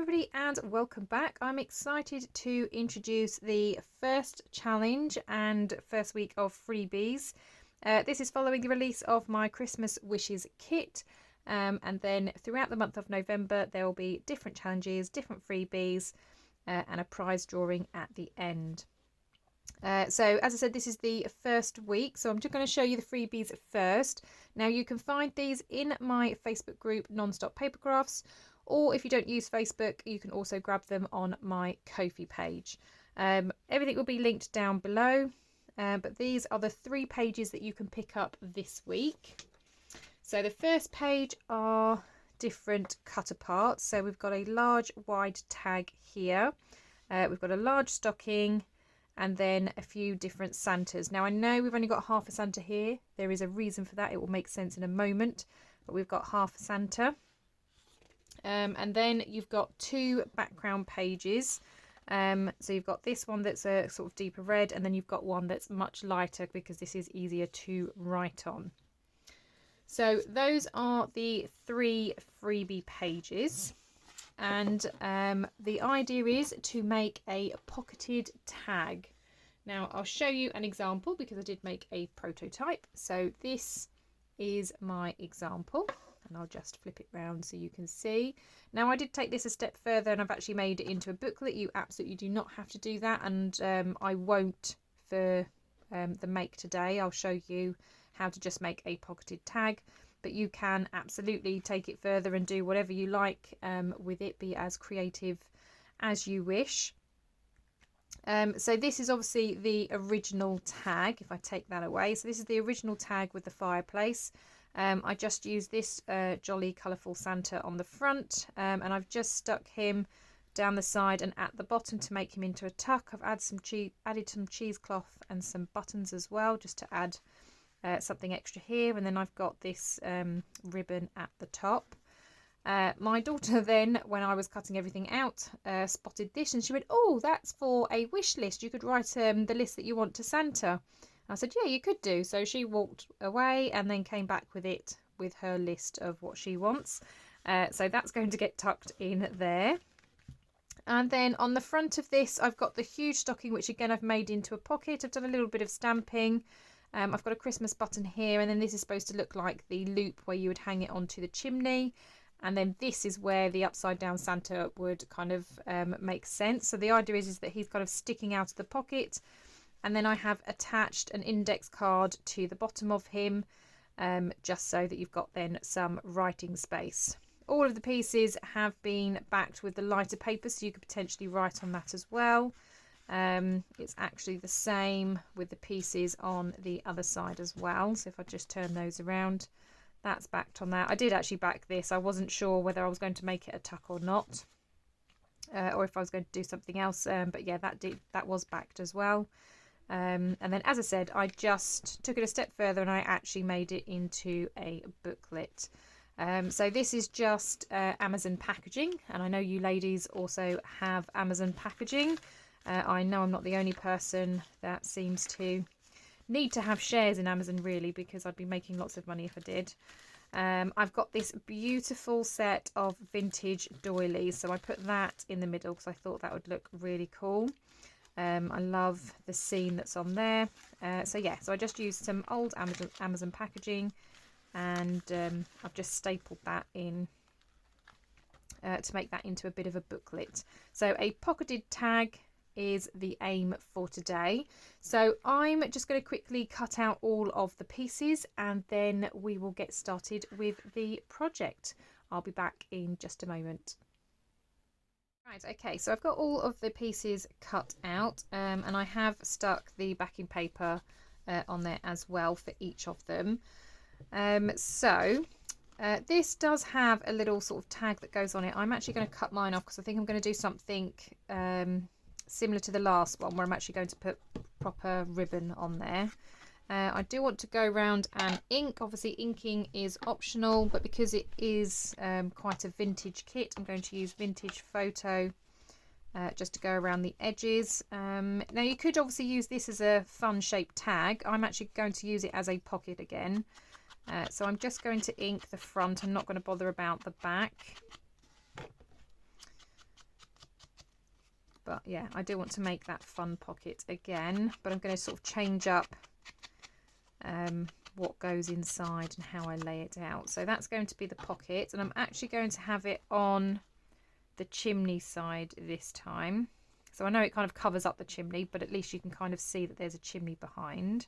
everybody and welcome back. I'm excited to introduce the first challenge and first week of freebies. This is following the release of my Christmas wishes kit, and then throughout the month of November there will be different challenges, different freebies, and a prize drawing at the end. So as I said, this is the first week, so I'm just going to show you the freebies first. Now you can find these in my Facebook group Non-Stop Papercrafts, or if you don't use Facebook you can also grab them on my Ko-fi page. Everything will be linked down below, but these are the 3 pages that you can pick up this week. So the first page are different cut aparts. So we've got a large wide tag here, we've got a large stocking, and then a few different Santas. Now I know we've only got half a Santa here. There is a reason for that. It will make sense in a moment, but we've got half a Santa. And then you've got 2 background pages. So you've got this one that's a sort of deeper red, and then you've got one that's much lighter because this is easier to write on. So those are the 3 freebie pages. And the idea is to make a pocketed tag. Now I'll show you an example because I did make a prototype. So this is my example, and I'll just flip it round so you can see. Now I did take this a step further and I've actually made it into a booklet. You absolutely do not have to do that, and I won't for the make today. I'll show you how to just make a pocketed tag, but you can absolutely take it further and do whatever you like with it. Be as creative as you wish. So this is obviously the original tag. If I take that away, so this is the original tag with the fireplace. I just used this jolly colourful Santa on the front, and I've just stuck him down the side and at the bottom to make him into a tuck. I've added some cheesecloth and some buttons as well, just to add something extra here, and then I've got this ribbon at the top. My daughter then, when I was cutting everything out, spotted this and she went, "Oh, that's for a wish list. You could write the list that you want to Santa." I said, "Yeah, you could do." So she walked away and then came back with it with her list of what she wants. So that's going to get tucked in there. And then on the front of this I've got the huge stocking, which again I've made into a pocket. I've done a little bit of stamping. I've got a Christmas button here, and then this is supposed to look like the loop where you would hang it onto the chimney, and then this is where the upside down Santa would kind of make sense. So the idea is that he's kind of sticking out of the pocket, and then I have attached an index card to the bottom of him, just so that you've got then some writing space. All of the pieces have been backed with the lighter paper, so you could potentially write on that as well. It's actually the same with the pieces on the other side as well. So if I just turn those around, that's backed on that. I did actually back this. I wasn't sure whether I was going to make it a tuck or not, or if I was going to do something else, but yeah, that was backed as well. And then, as I said, I just took it a step further and I actually made it into a booklet. So this is just Amazon packaging, and I know you ladies also have Amazon packaging. I know I'm not the only person that seems to need to have shares in Amazon, really, because I'd be making lots of money if I did. I've got this beautiful set of vintage doilies, so I put that in the middle because I thought that would look really cool. I love the scene that's on there. So yeah, so I just used some old Amazon packaging, and I've just stapled that in to make that into a bit of a booklet. So a pocketed tag is the aim for today. So I'm just going to quickly cut out all of the pieces and then we will get started with the project. I'll be back in just a moment. Right, okay, so I've got all of the pieces cut out, and I have stuck the backing paper on there as well for each of them. This does have a little sort of tag that goes on it. I'm actually going to cut mine off because I think I'm going to do something similar to the last one, where I'm actually going to put proper ribbon on there. I do want to go around and ink. Obviously inking is optional, but because it is quite a vintage kit, I'm going to use vintage photo just to go around the edges. Now you could obviously use this as a fun shaped tag. I'm actually going to use it as a pocket again. So I'm just going to ink the front. I'm not going to bother about the back. But yeah, I do want to make that fun pocket again, but I'm going to sort of change up what goes inside and how I lay it out. So that's going to be the pocket, and I'm actually going to have it on the chimney side this time. So I know it kind of covers up the chimney, but at least you can kind of see that there's a chimney behind.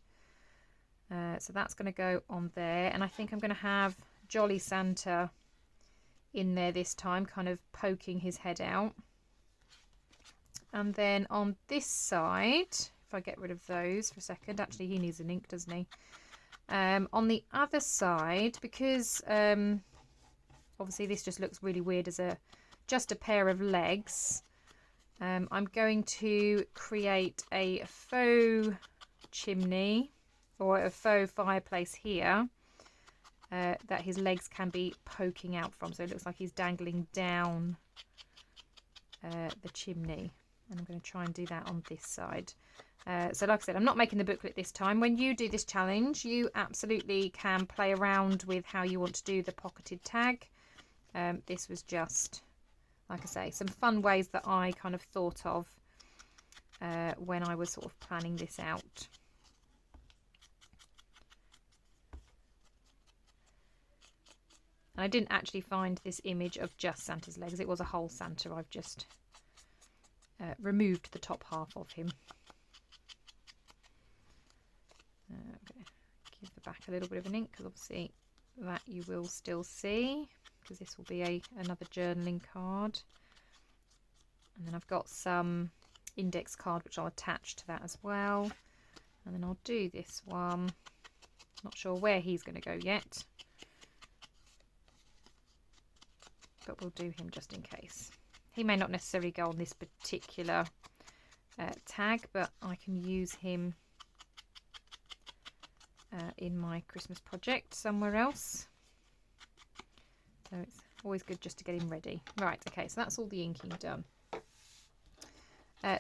So that's going to go on there, and I think I'm going to have Jolly Santa in there this time, kind of poking his head out. And then on this side, if I get rid of those for a second, actually he needs an ink, doesn't he? On the other side, because obviously this just looks really weird as just a pair of legs, I'm going to create a faux chimney or a faux fireplace here that his legs can be poking out from. So it looks like he's dangling down the chimney. And I'm going to try and do that on this side. So like I said, I'm not making the booklet this time. When you do this challenge, you absolutely can play around with how you want to do the pocketed tag. This was just, like I say, some fun ways that I kind of thought of when I was sort of planning this out. And I didn't actually find this image of just Santa's legs. It was a whole Santa. I've just removed the top half of him. I'm going to give the back a little bit of an ink, because obviously that you will still see, because this will be another journaling card. And then I've got some index card which I'll attach to that as well. And then I'll do this one. Not sure where he's going to go yet, but we'll do him just in case. He may not necessarily go on this particular tag, but I can use him in my Christmas project somewhere else. So it's always good just to get him ready. Right, okay, so that's all the inking done.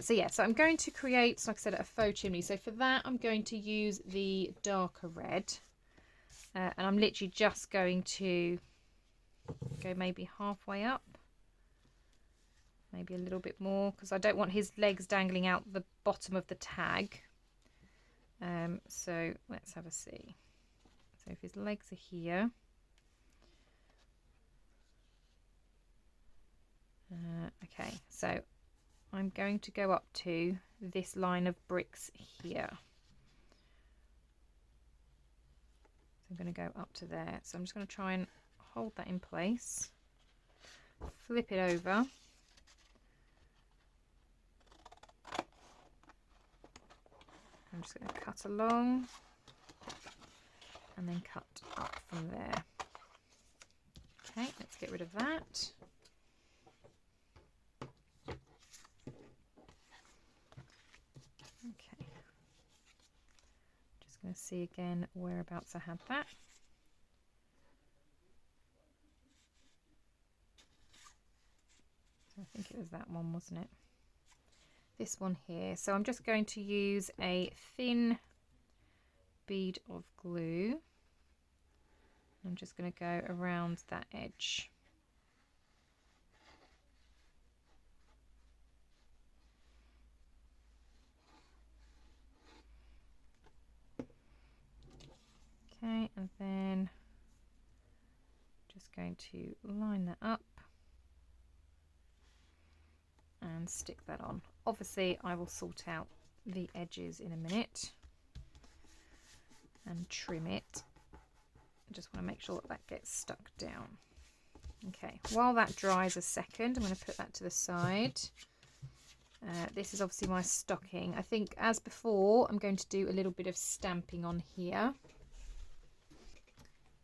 So yeah, so I'm going to create, like I said, a faux chimney. So for that, I'm going to use the darker red. And I'm literally just going to go maybe halfway up. Maybe a little bit more, because I don't want his legs dangling out the bottom of the tag. So let's have a see. So if his legs are here, okay, so I'm going to go up to this line of bricks here. So I'm going to go up to there. So I'm just going to try and hold that in place, flip it over. I'm just going to cut along and then cut up from there. Okay, let's get rid of that. Okay, just going to see again whereabouts I had that. So I think it was that one, wasn't it? This one here. So I'm just going to use a thin bead of glue. I'm just going to go around that edge. Okay, and then just going to line that up and stick that on. Obviously I will sort out the edges in a minute and trim it. I just want to make sure that that gets stuck down. Okay, while that dries a second, I'm going to put that to the side. This is obviously my stocking. I think, as before, I'm going to do a little bit of stamping on here.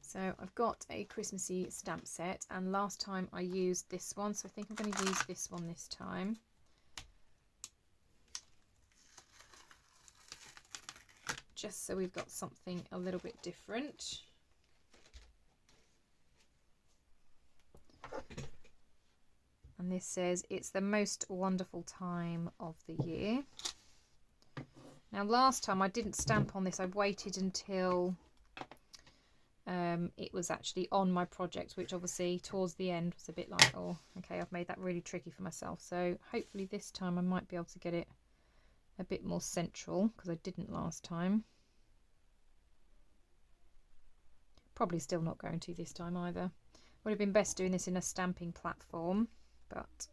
So I've got a Christmassy stamp set, and last time I used this one, so I think I'm going to use this one this time. Just so we've got something a little bit different. And this says, "It's the most wonderful time of the year." Now last time I didn't stamp on this, I waited until it was actually on my project, which obviously towards the end was a bit like, oh, okay, I've made that really tricky for myself. So hopefully this time I might be able to get it a bit more central, because I didn't last time. Probably still not going to this time either. Would have been best doing this in a stamping platform, but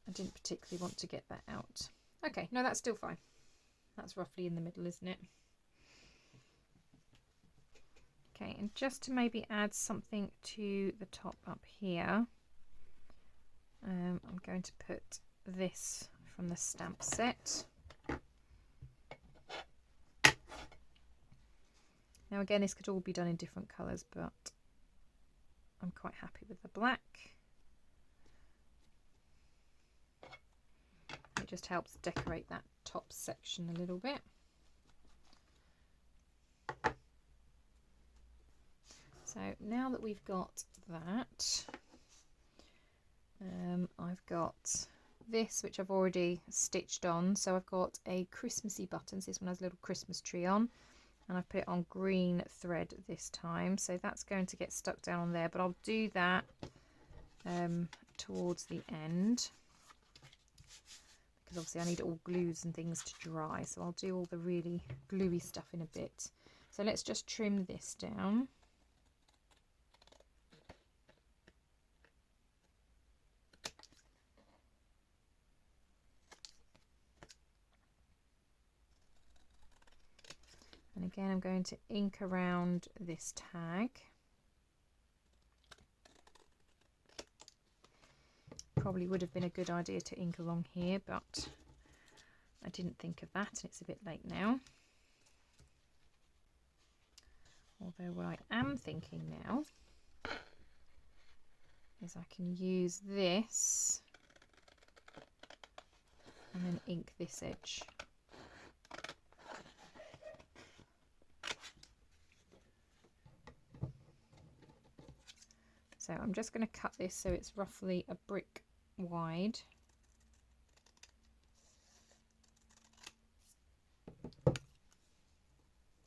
I didn't particularly want to get that out. Okay, no, that's still fine. That's roughly in the middle, isn't it? Okay, and just to maybe add something to the top up here, I'm going to put this from the stamp set. Now again, this could all be done in different colours, but I'm quite happy with the black. It just helps decorate that top section a little bit. So now that we've got that, I've got this, which I've already stitched on. So I've got a Christmassy buttons. This one has a little Christmas tree on, and I've put it on green thread this time. So that's going to get stuck down on there, but I'll do that towards the end, because obviously I need all glues and things to dry. So I'll do all the really gluey stuff in a bit. So let's just trim this down. And again, I'm going to ink around this tag. Probably would have been a good idea to ink along here, but I didn't think of that, and it's a bit late now. Although what I am thinking now is I can use this and then ink this edge. So I'm just going to cut this so it's roughly a brick wide.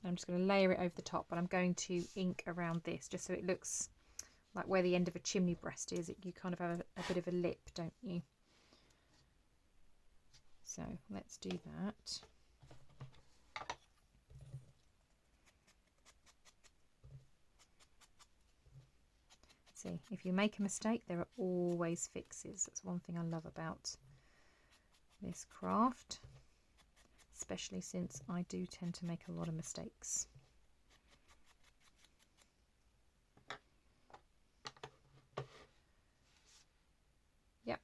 I'm just going to layer it over the top, but I'm going to ink around this just so it looks like where the end of a chimney breast is. You kind of have a bit of a lip, don't you? So let's do that. See, if you make a mistake, there are always fixes. That's one thing I love about this craft, especially since I do tend to make a lot of mistakes. Yep.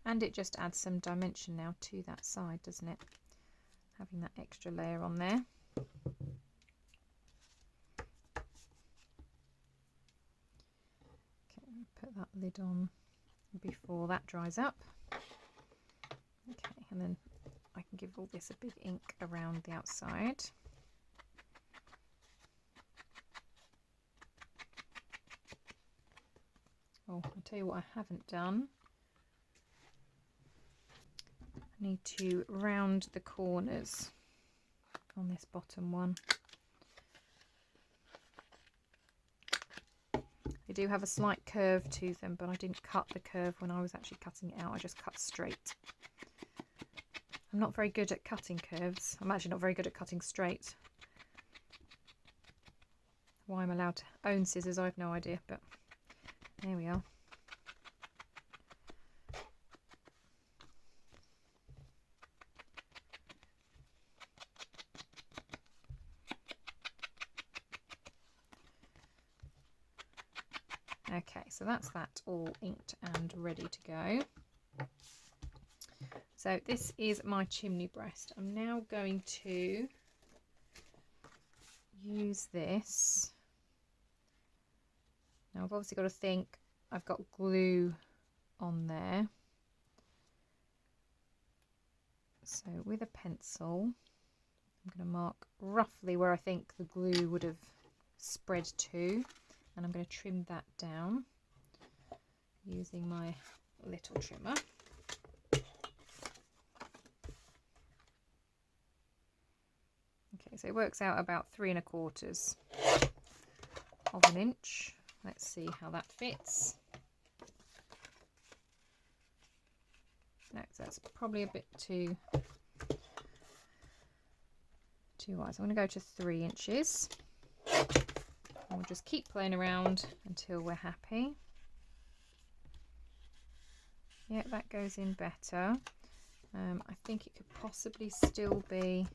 And it just adds some dimension now to that side, doesn't it? Having that extra layer on there. Okay, put that lid on before that dries up. Okay, and then I can give all this a big ink around the outside. Oh, I'll tell you what I haven't done. I need to round the corners on this bottom one. They do have a slight curve to them, but I didn't cut the curve when I was actually cutting it out. I just cut straight. I'm not very good at cutting curves. I'm actually not very good at cutting straight. Why I'm allowed to own scissors, I have no idea, but there we are. Okay, so that's that all inked and ready to go. So this is my chimney breast. I'm now going to use this Now I've obviously got to think I've got glue on there. So with a pencil, I'm going to mark roughly where I think the glue would have spread to, and I'm going to trim that down using my little trimmer. Okay, so it works out about 3 1/4 of an inch. Let's see how that fits. No, that's probably a bit too wide. So I'm going to go to 3 inches. And we'll just keep playing around until we're happy. Yeah, that goes in better. I think it could possibly still be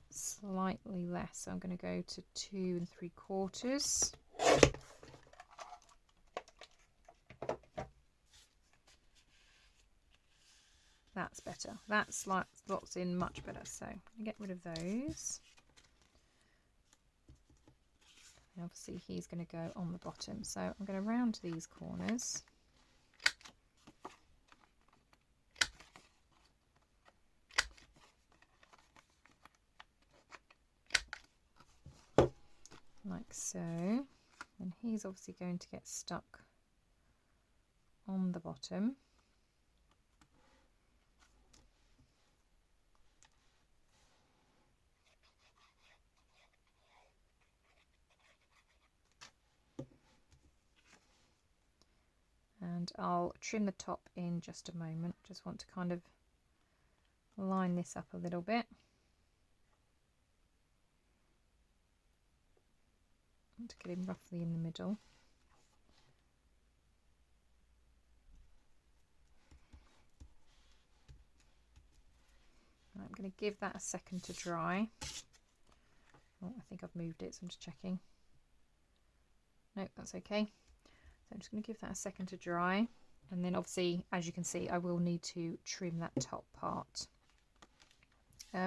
slightly less. So I'm going to go to 2 3/4. That's better. That slots in much better. So I'm going to get rid of those. And obviously he's going to go on the bottom. So I'm going to round these corners. Like so. And he's obviously going to get stuck on the bottom. And I'll trim the top in just a moment. Just want to kind of line this up a little bit. To get him roughly in the middle. I'm going to give that a second to dry. Oh, I think I've moved it, so I'm just checking. No, that's okay. So I'm just going to give that a second to dry, and then obviously, as you can see, I will need to trim that top part.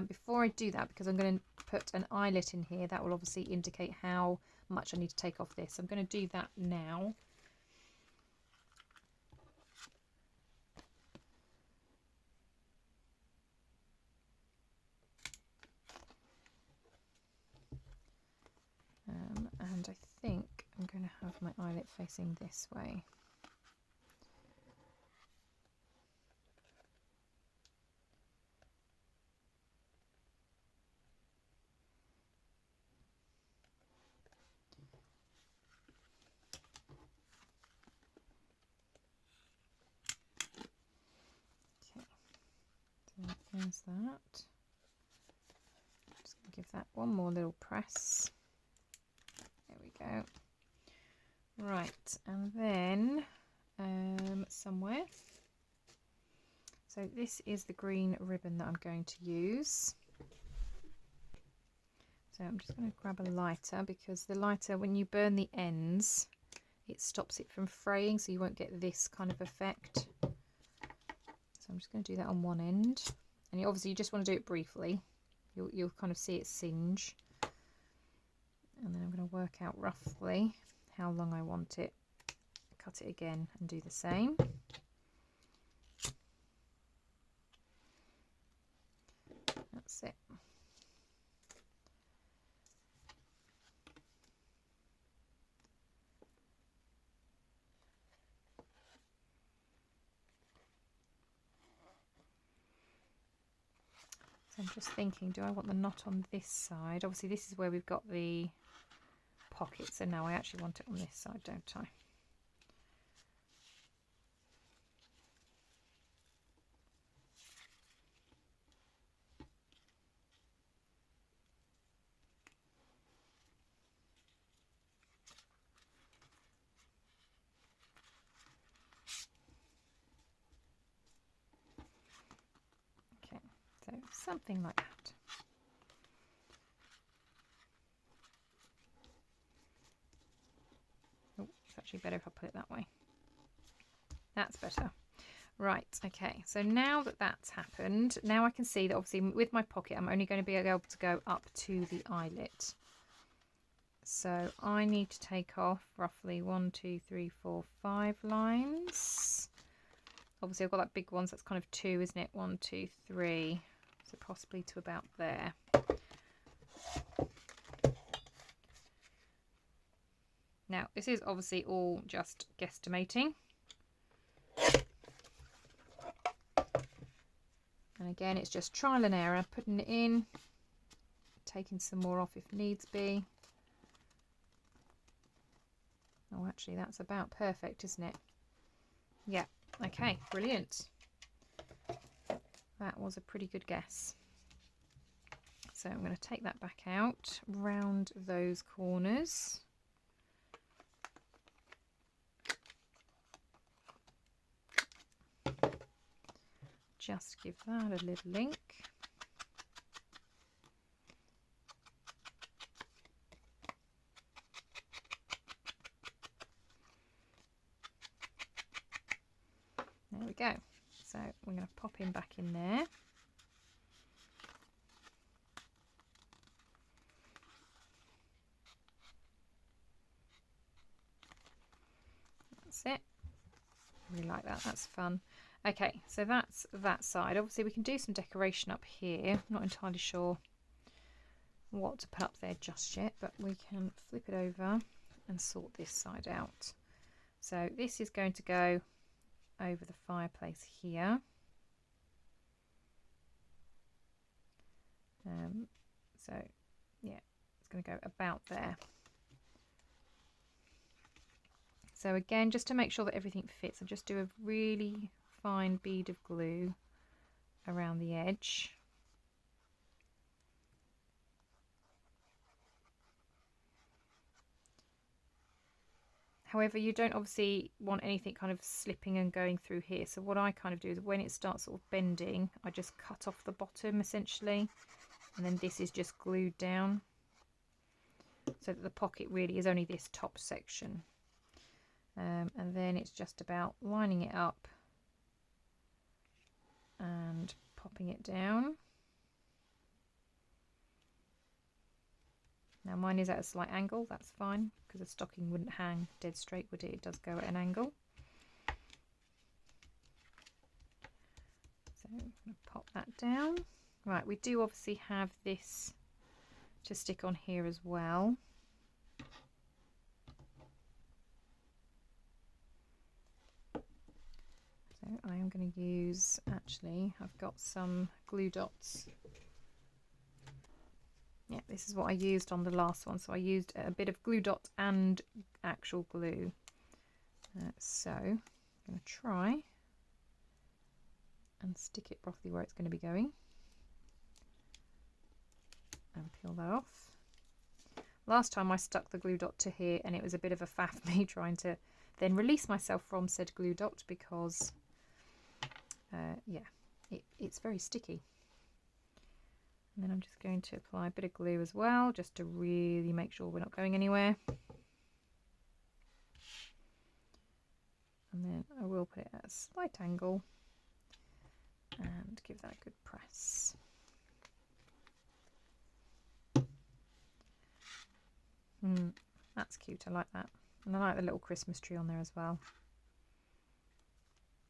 Before I do that, because I'm going to put an eyelet in here, that will obviously indicate how much I need to take off this. I'm going to do that now. And I think I'm going to have my eyelet facing this way. There's that. Just going to give that one more little press. There we go. Right, and then somewhere. So this is the green ribbon that I'm going to use. So I'm just going to grab a lighter, because the lighter, when you burn the ends, it stops it from fraying, so you won't get this kind of effect. So I'm just going to do that on one end. And obviously you just want to do it briefly. You'll kind of see it singe. And then I'm going to work out roughly how long I want it. Cut it again and do the same. That's it. So I'm just thinking, do I want the knot on this side? Obviously this is where we've got the pocket, so now I actually want it on this side, don't I? Okay, so something like that. Oh, it's actually better if I put it that way. That's better. Right, okay, so now that that's happened, now I can see that obviously with my pocket I'm only going to be able to go up to the eyelet. So I need to take off roughly 1, 2, 3, 4, 5 lines. Obviously I've got that big one, so that's kind of 2, isn't it? 1, 2, 3. So possibly to about there. Now this is obviously all just guesstimating. And again, it's just trial and error, putting it in, taking some more off if needs be. Oh, actually, that's about perfect, isn't it? Yeah. Okay, brilliant. That was a pretty good guess. So I'm going to take that back out, round those corners. Just give that a little link. There we go. So we're going to pop him back in there. That's it. Really like that. That's fun. Okay, so that's that side. Obviously we can do some decoration up here. I'm not entirely sure what to put up there just yet, but we can flip it over and sort this side out. So this is going to go over the fireplace here. So yeah, it's going to go about there. So again, just to make sure that everything fits, I'll just do a really fine bead of glue around the edge. However, you don't obviously want anything kind of slipping and going through here. So what I kind of do is when it starts sort of bending, I just cut off the bottom essentially. And then this is just glued down. So that the pocket really is only this top section. And then it's just about lining it up and popping it down. Now mine is at a slight angle, that's fine, because the stocking wouldn't hang dead straight, would it? It does go at an angle. So I'm going to pop that down. Right, we do obviously have this to stick on here as well. So I am going to use, actually, I've got some glue dots. Yeah, this is what I used on the last one. So I used a bit of glue dot and actual glue. So I'm going to try and stick it roughly where it's going to be going. And peel that off. Last time I stuck the glue dot to here and it was a bit of a faff me trying to then release myself from said glue dot because yeah, it's very sticky. And then I'm just going to apply a bit of glue as well, just to really make sure we're not going anywhere. And then I will put it at a slight angle and give that a good press. That's cute, I like that. And I like the little Christmas tree on there as well.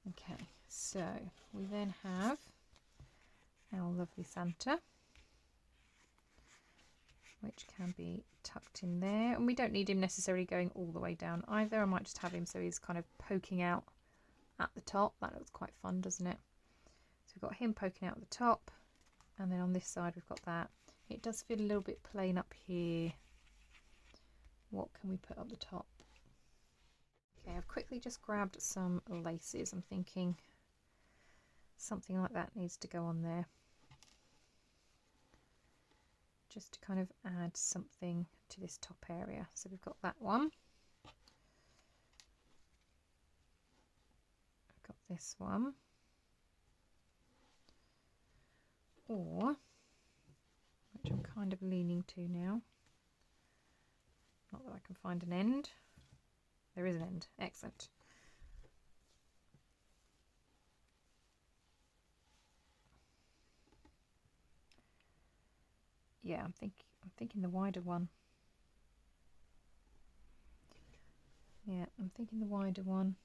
Okay, so we then have our lovely Santa, which can be tucked in there, and we don't need him necessarily going all the way down either. I might just have him so he's kind of poking out at the top. That looks quite fun, doesn't it? So we've got him poking out at the top, and then on this side we've got that. It does feel a little bit plain up here. What can we put up the top? Okay, I've quickly just grabbed some laces. I'm thinking something like that needs to go on there, just to kind of add something to this top area. So we've got that one. I've got this one. Or, which I'm kind of leaning to now. Not that I can find an end. There is an end. Excellent. Yeah, I'm thinking the wider one. Yeah, I'm thinking the wider one,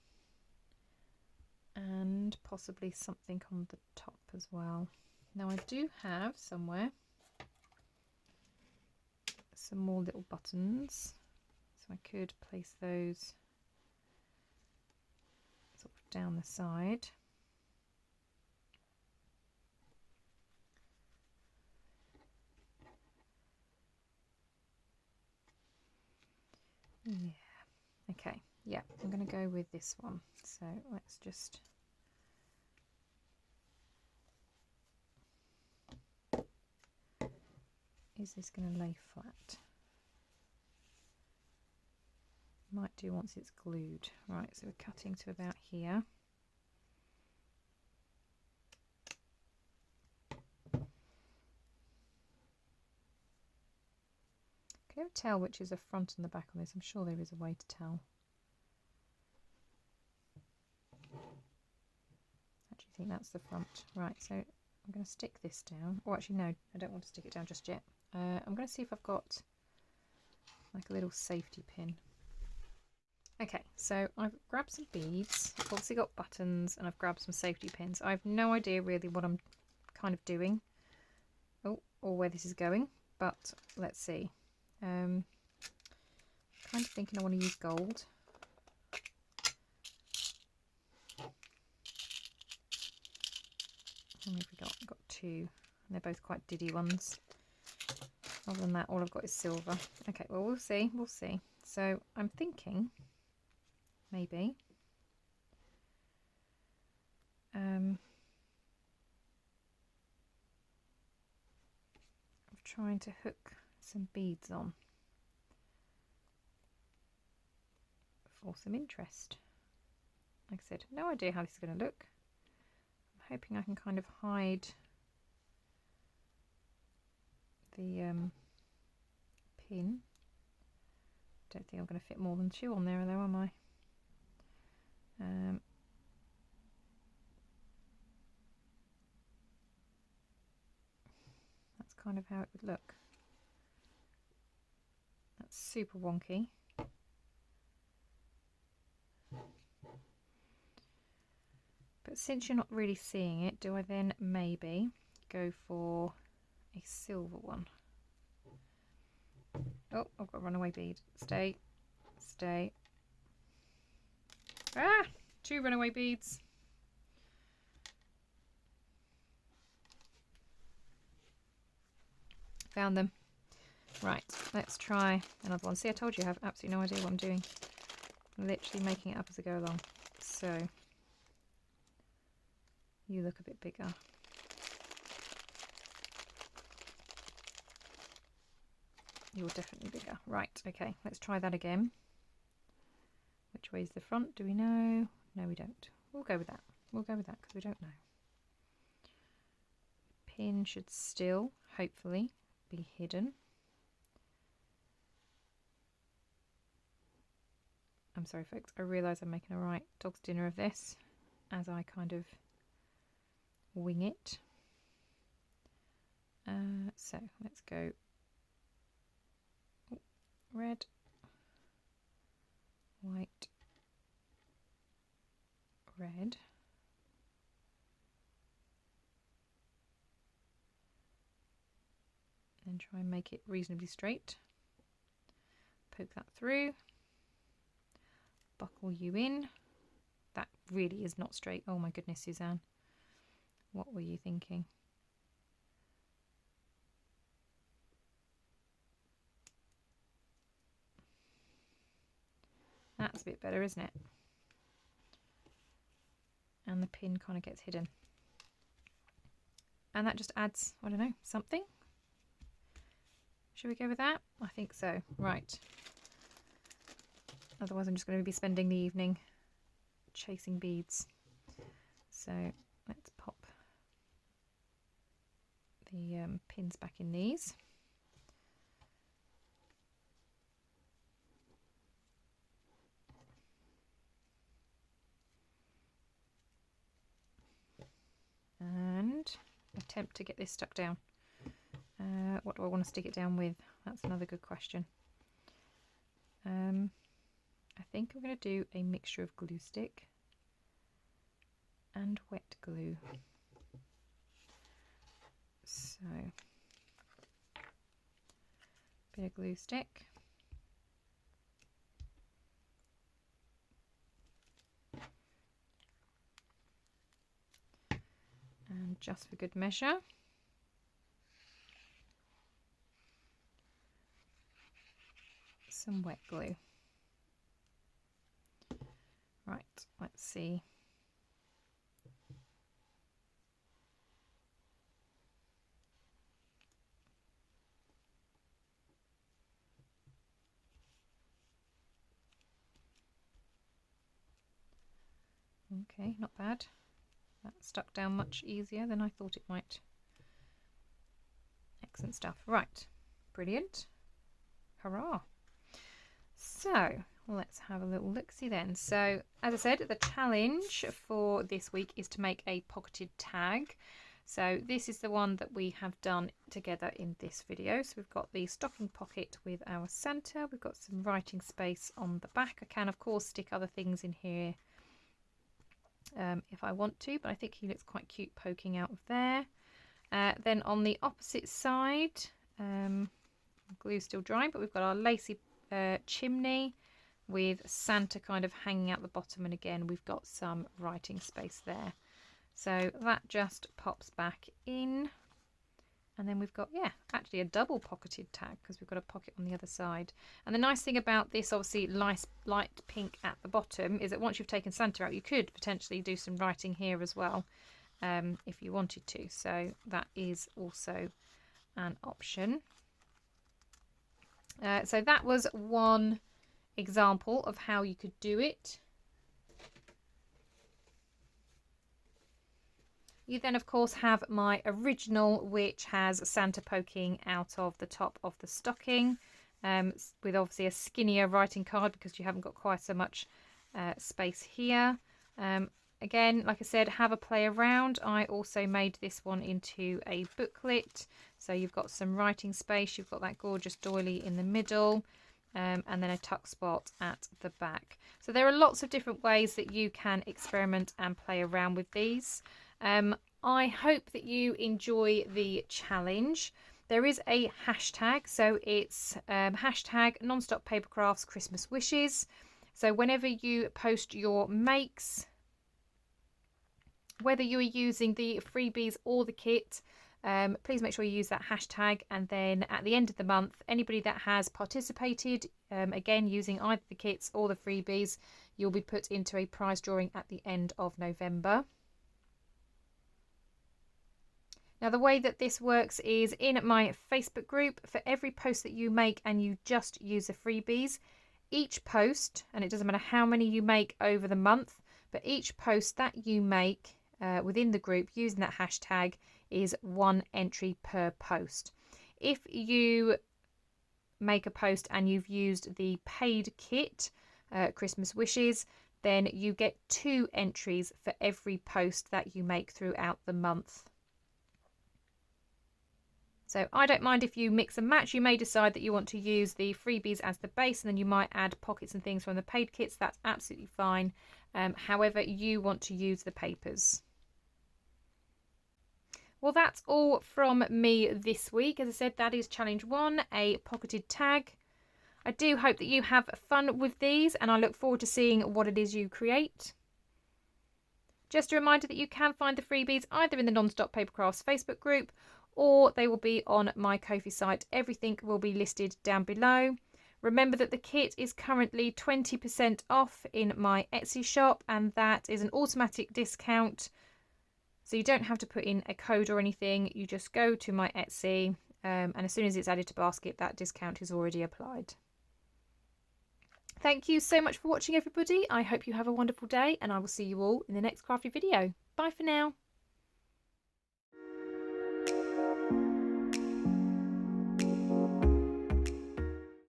and possibly something on the top as well. Now I do have somewhere some more little buttons, so I could place those sort of down the side. Yeah, okay, yeah, I'm going to go with this one. So let's just is this going to lay flat? Might do once it's glued. Right, so we're cutting to about here. Can you ever tell which is the front and the back on this? I'm sure there is a way to tell. Actually think that's the front. Right, so I'm going to stick this down. Oh, actually no, I don't want to stick it down just yet. I'm going to see if I've got like a little safety pin. Okay, so I've grabbed some beads, I've obviously got buttons, and I've grabbed some safety pins. I have no idea really what I'm kind of doing, or where this is going, but let's see. Kind of thinking I want to use gold. How many have we got? I've got two, and they're both quite diddy ones. Other than that, all I've got is silver. Okay, well, we'll see, we'll see. So I'm thinking maybe of trying to hook some beads on for some interest. Like I said, no idea how this is going to look. I'm hoping I can kind of hide the pin. Don't think I'm going to fit more than two on there though, am I? That's kind of how it would look. That's super wonky. But since you're not really seeing it, do I then maybe go for a silver one? Oh, I've got a runaway bead. Stay, stay. Ah, two runaway beads. Found them. Right, let's try another one. See, I told you I have absolutely no idea what I'm doing. I'm literally making it up as I go along. So, you look a bit bigger. You're definitely bigger. Right, okay, let's try that again. Which way is the front? Do we know? No, we don't. We'll go with that. We'll go with that because we don't know. Pin should still, hopefully, be hidden. I'm sorry, folks. I realise I'm making a right dog's dinner of this as I kind of wing it. So let's go red, white, red. And try and make it reasonably straight. Poke that through. Buckle you in. That really is not straight. Oh my goodness, Suzanne. What were you thinking? That's a bit better, isn't it? And the pin kind of gets hidden. And that just adds, I don't know, something. Should we go with that? I think so. Right. Otherwise I'm just going to be spending the evening chasing beads. So let's pop the pins back in these. And attempt to get this stuck down. What do I want to stick it down with? That's another good question. I think I'm going to do a mixture of glue stick and wet glue. So, bit of glue stick. And just for good measure, some wet glue. Right, let's see. Okay, not bad. That stuck down much easier than I thought it might. Excellent stuff. Right, brilliant. Hurrah. So let's have a little look-see then. So as I said, the challenge for this week is to make a pocketed tag. So this is the one that we have done together in this video. So we've got the stocking pocket with our Santa. We've got some writing space on the back. I can of course stick other things in here if I want to, but I think he looks quite cute poking out of there. Then on the opposite side, glue's still drying, but we've got our lacy chimney with Santa kind of hanging out the bottom, and again we've got some writing space there. So that just pops back in, and then we've got, yeah, actually a double pocketed tag because we've got a pocket on the other side. And the nice thing about this, obviously light pink at the bottom, is that once you've taken Santa out, you could potentially do some writing here as well if you wanted to. So that is also an option. So that was one example of how you could do it. You then of course have my original, which has Santa poking out of the top of the stocking, with obviously a skinnier writing card because you haven't got quite so much space here. Again, like I said, have a play around. I also made this one into a booklet, so you've got some writing space, you've got that gorgeous doily in the middle, and then a tuck spot at the back. So there are lots of different ways that you can experiment and play around with these. I hope that you enjoy the challenge. There is a hashtag, so it's hashtag nonstop papercrafts Christmas wishes. So whenever you post your makes, whether you are using the freebies or the kit, please make sure you use that hashtag, and then at the end of the month, anybody that has participated, again using either the kits or the freebies, you'll be put into a prize drawing at the end of November. Now the way that this works is in my Facebook group. For every post that you make and you just use the freebies, each post, and it doesn't matter how many you make over the month, but each post that you make within the group using that hashtag is 1 entry per post. If you make a post and you've used the paid kit, Christmas wishes, then you get 2 entries for every post that you make throughout the month. So I don't mind if you mix and match. You may decide that you want to use the freebies as the base, and then you might add pockets and things from the paid kits. That's absolutely fine. However you want to use the papers. Well, that's all from me this week. As I said, that is challenge 1, a pocketed tag. I do hope that you have fun with these, and I look forward to seeing what it is you create. Just a reminder that you can find the freebies either in the Nonstop Papercrafts Facebook group, or they will be on my Ko-fi site. Everything will be listed down below. Remember that the kit is currently 20% off in my Etsy shop, and that is an automatic discount. So you don't have to put in a code or anything. You just go to my Etsy, and as soon as it's added to basket, that discount is already applied. Thank you so much for watching, everybody. I hope you have a wonderful day, and I will see you all in the next crafty video. Bye for now.